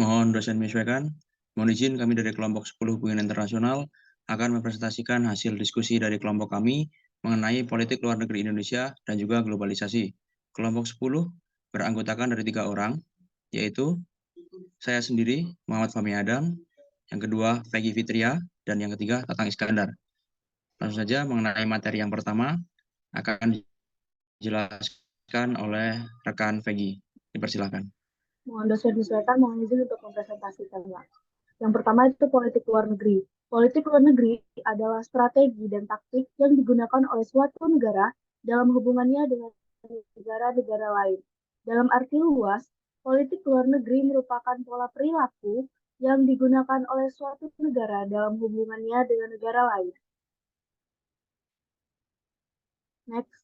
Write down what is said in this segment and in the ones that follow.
Mohon dosen menyesuaikan. Mohon izin kami dari kelompok 10 Hubungan Internasional akan mempresentasikan hasil diskusi dari kelompok kami mengenai politik luar negeri Indonesia dan juga globalisasi. Kelompok 10 beranggotakan dari 3 orang, yaitu saya sendiri, Muhammad Fahmi Adam, yang kedua Peggy Fitria, dan yang ketiga Tatang Iskandar. Langsung saja mengenai materi yang pertama akan dijelaskan oleh rekan Peggy. Dipersilakan. Mohon dosen menyesuaikan, mohon izin untuk mempresentasikannya. Yang pertama itu politik luar negeri. Politik luar negeri adalah strategi dan taktik yang digunakan oleh suatu negara dalam hubungannya dengan negara-negara lain. Dalam arti luas, politik luar negeri merupakan pola perilaku yang digunakan oleh suatu negara dalam hubungannya dengan negara lain. Next.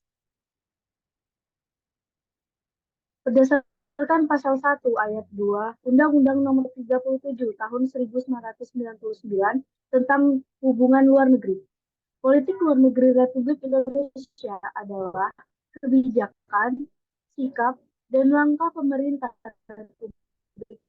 Berdasarkan pasal 1 ayat 2 Undang-Undang Nomor 37 Tahun 1999 tentang hubungan luar negeri. Politik luar negeri Republik Indonesia adalah kebijakan, sikap, dan langkah pemerintah Republik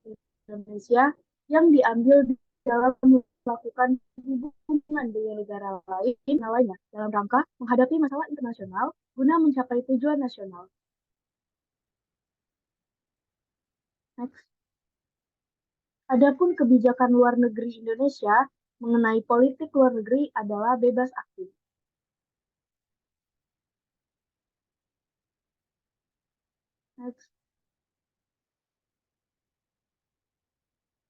Indonesia yang diambil dalam melakukan hubungan dengan negara lainnya dalam rangka menghadapi masalah internasional guna mencapai tujuan nasional. Next. Adapun kebijakan luar negeri Indonesia mengenai politik luar negeri adalah bebas aktif. Next.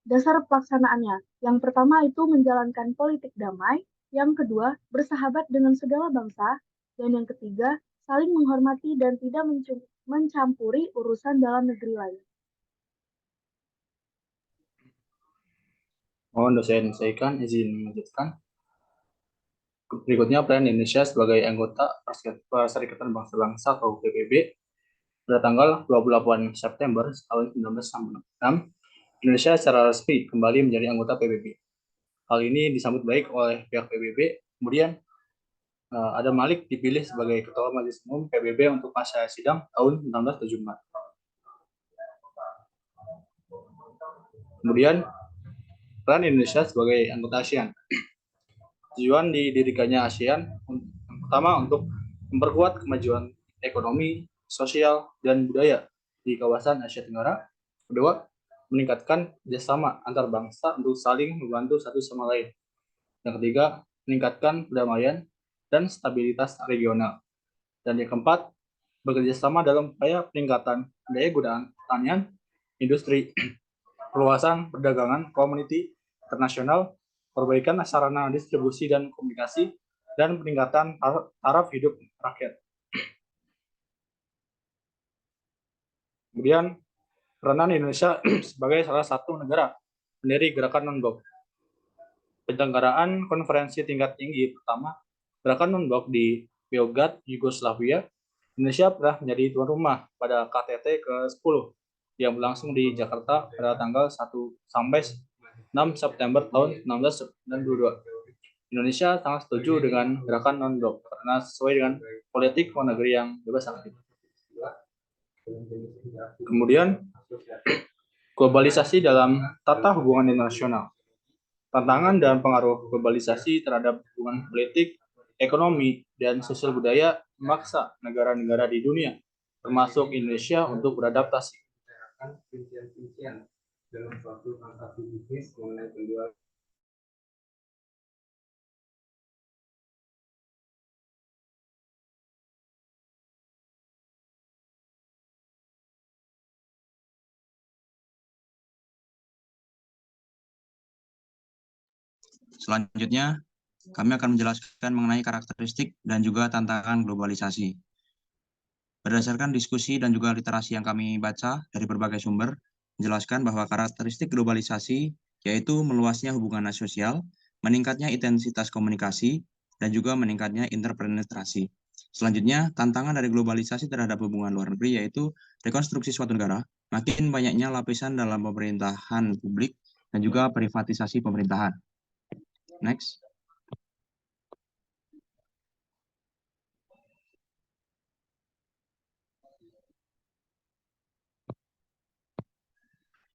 Dasar pelaksanaannya. Yang pertama itu menjalankan politik damai, yang kedua bersahabat dengan segala bangsa, dan yang ketiga saling menghormati dan tidak mencampuri urusan dalam negeri lain. Mohon dosen menyesuaikan, izin melanjutkan. Berikutnya peran Indonesia sebagai anggota Perserikatan Bangsa-Bangsa atau PBB. Pada tanggal 28 September tahun 1966, Indonesia secara resmi kembali menjadi anggota PBB. Hal ini disambut baik oleh pihak PBB. Kemudian Adam Malik dipilih sebagai Ketua Majelis Umum PBB untuk masa sidang tahun 1974. Kemudian peran Indonesia sebagai anggota ASEAN. Tujuan didirikannya ASEAN yang pertama untuk memperkuat kemajuan ekonomi, sosial, dan budaya di kawasan Asia Tenggara. Kedua, meningkatkan kerjasama antar bangsa untuk saling membantu satu sama lain. Yang ketiga, meningkatkan perdamaian dan stabilitas regional. Dan yang keempat, bekerja sama dalam upaya peningkatan daya gunaan pertanian, industri, perluasan perdagangan, komuniti internasional, perbaikan sarana distribusi dan komunikasi, dan peningkatan taraf hidup rakyat. Kemudian, peranan Indonesia sebagai salah satu negara pendiri gerakan non-blok. Penyelenggaraan konferensi tingkat tinggi pertama gerakan non-blok di Beograd, Yugoslavia, Indonesia pernah menjadi tuan rumah pada KTT ke-10 yang berlangsung di Jakarta pada tanggal 1 sampai 6 September tahun 1992. Indonesia sangat setuju dengan gerakan non-blok karena sesuai dengan politik luar negeri yang bebas aktif. Kemudian, globalisasi dalam tata hubungan internasional. Tantangan dan pengaruh globalisasi terhadap hubungan politik, ekonomi, dan sosial budaya memaksa negara-negara di dunia, termasuk Indonesia, untuk beradaptasi. Dalam suatu transaksi bisnis mengenai penjualan. Selanjutnya, kami akan menjelaskan mengenai karakteristik dan juga tantangan globalisasi. Berdasarkan diskusi dan juga literasi yang kami baca dari berbagai sumber, menjelaskan bahwa karakteristik globalisasi yaitu meluasnya hubungan sosial, meningkatnya intensitas komunikasi, dan juga meningkatnya interpenetrasi. Selanjutnya, tantangan dari globalisasi terhadap hubungan luar negeri yaitu rekonstruksi suatu negara, makin banyaknya lapisan dalam pemerintahan publik, dan juga privatisasi pemerintahan. Next.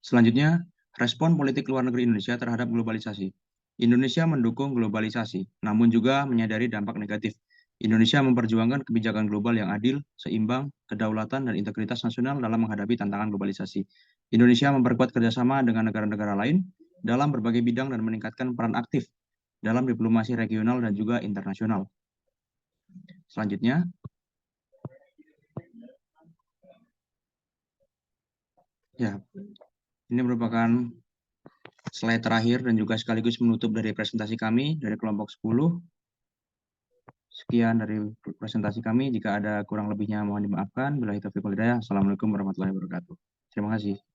Selanjutnya, Respon politik luar negeri Indonesia terhadap globalisasi. Indonesia mendukung globalisasi, namun juga menyadari dampak negatif. Indonesia memperjuangkan kebijakan global yang adil, seimbang, kedaulatan, dan integritas nasional dalam menghadapi tantangan globalisasi. Indonesia memperkuat kerjasama dengan negara-negara lain dalam berbagai bidang dan meningkatkan peran aktif dalam diplomasi regional dan juga internasional. Selanjutnya, ya, ini merupakan slide terakhir dan juga sekaligus menutup dari presentasi kami dari kelompok 10. Sekian dari presentasi kami. Jika ada kurang lebihnya mohon dimaafkan. Billahi taufiq wal hidayah. Assalamualaikum warahmatullahi wabarakatuh. Terima kasih.